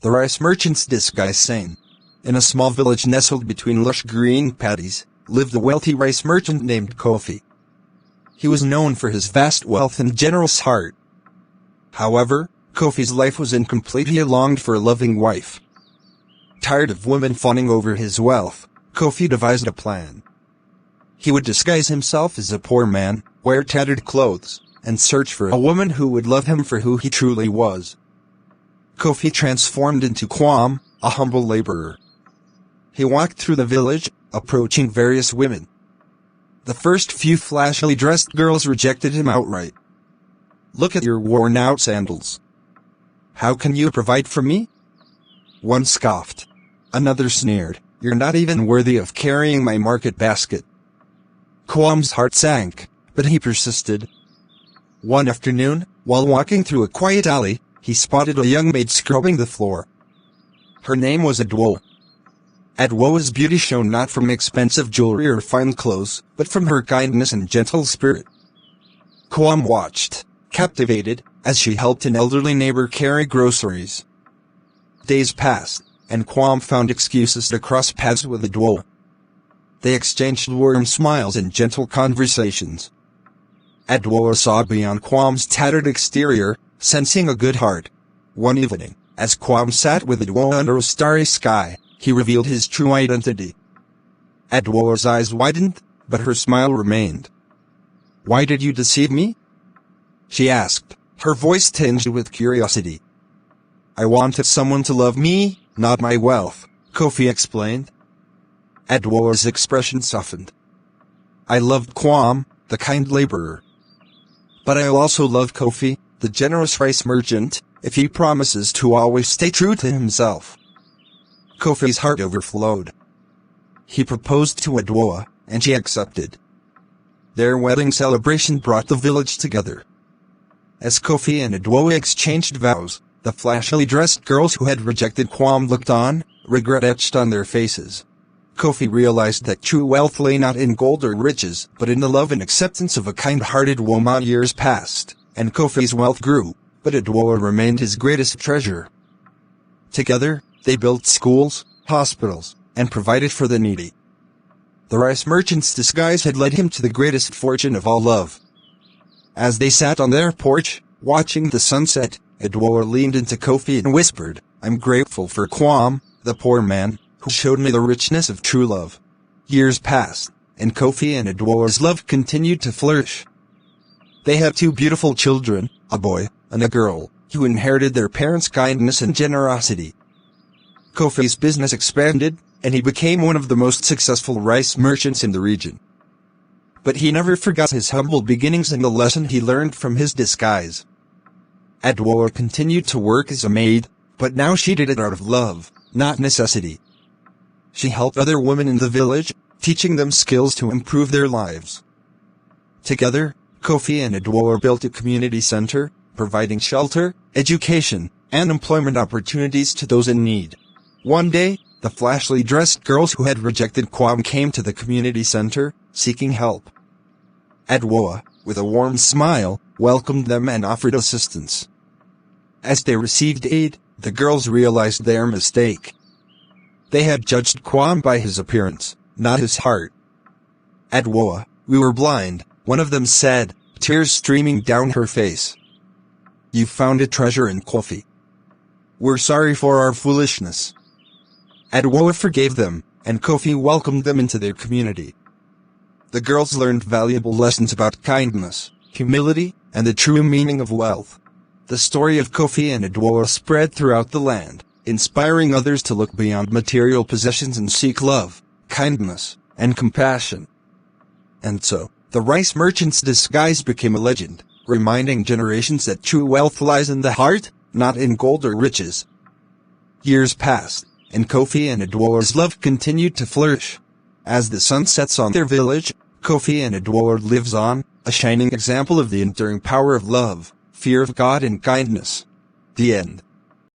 The rice merchant's disguise sang. In a small village nestled between lush green paddies, lived a wealthy rice merchant named Kofi. He was known for his vast wealth and generous heart. However, Kofi's life was incomplete. He longed for a loving wife. Tired of women fawning over his wealth, Kofi devised a plan. He would disguise himself as a poor man, wear tattered clothes, and search for a woman who would love him for who he truly was. Kofi transformed into Kwam, a humble laborer. He walked through the village, approaching various women. The first few flashily dressed girls rejected him outright. "Look at your worn-out sandals. How can you provide for me?" One scoffed. Another sneered, "You're not even worthy of carrying my market basket." Kwam's heart sank, but he persisted. One afternoon, while walking through a quiet alley, he spotted a young maid scrubbing the floor. Her name was Adwoa. Adwoa's beauty shone not from expensive jewelry or fine clothes, but from her kindness and gentle spirit. Kwam watched, captivated, as she helped an elderly neighbor carry groceries. Days passed, and Kwam found excuses to cross paths with Adwoa. They exchanged warm smiles and gentle conversations. Adwoa saw beyond Kwam's tattered exterior, sensing a good heart. One evening, as Kwam sat with Adwoa under a starry sky, he revealed his true identity. Adwoa's eyes widened, but her smile remained. "Why did you deceive me?" she asked, her voice tinged with curiosity. "I wanted someone to love me, not my wealth," Kofi explained. Adwoa's expression softened. "I loved Kwam, the kind laborer. But I also love Kofi, the generous rice merchant, if he promises to always stay true to himself." Kofi's heart overflowed. He proposed to Adwoa, and she accepted. Their wedding celebration brought the village together. As Kofi and Adwoa exchanged vows, the flashily dressed girls who had rejected Kwam looked on, regret etched on their faces. Kofi realized that true wealth lay not in gold or riches, but in the love and acceptance of a kind-hearted woman. Years passed, and Kofi's wealth grew, but Adwoa remained his greatest treasure. Together, they built schools, hospitals, and provided for the needy. The rice merchant's disguise had led him to the greatest fortune of all, love. As they sat on their porch, watching the sunset, Adwoa leaned into Kofi and whispered, "I'm grateful for Kwam, the poor man, who showed me the richness of true love." Years passed, and Kofi and Adwoa's love continued to flourish. They had 2 beautiful children, a boy and a girl, who inherited their parents' kindness and generosity. Kofi's business expanded, and he became one of the most successful rice merchants in the region. But he never forgot his humble beginnings and the lesson he learned from his disguise. Adwoa continued to work as a maid, but now she did it out of love, not necessity. She helped other women in the village, teaching them skills to improve their lives. Together, Kofi and Adwoa built a community center, providing shelter, education, and employment opportunities to those in need. One day, the flashily dressed girls who had rejected Kwam came to the community center, seeking help. Adwoa, with a warm smile, welcomed them and offered assistance. As they received aid, the girls realized their mistake. They had judged Kwam by his appearance, not his heart. "Adwoa, we were blind," one of them said, tears streaming down her face. "You found a treasure in Kofi. We're sorry for our foolishness." Adwoa forgave them, and Kofi welcomed them into their community. The girls learned valuable lessons about kindness, humility, and the true meaning of wealth. The story of Kofi and Adwoa spread throughout the land, inspiring others to look beyond material possessions and seek love, kindness, and compassion. And so, the rice merchant's disguise became a legend, reminding generations that true wealth lies in the heart, not in gold or riches. Years passed, and Kofi and Adwoa's love continued to flourish. As the sun sets on their village, Kofi and Adwoa lives on, a shining example of the enduring power of love, fear of God and kindness. The end.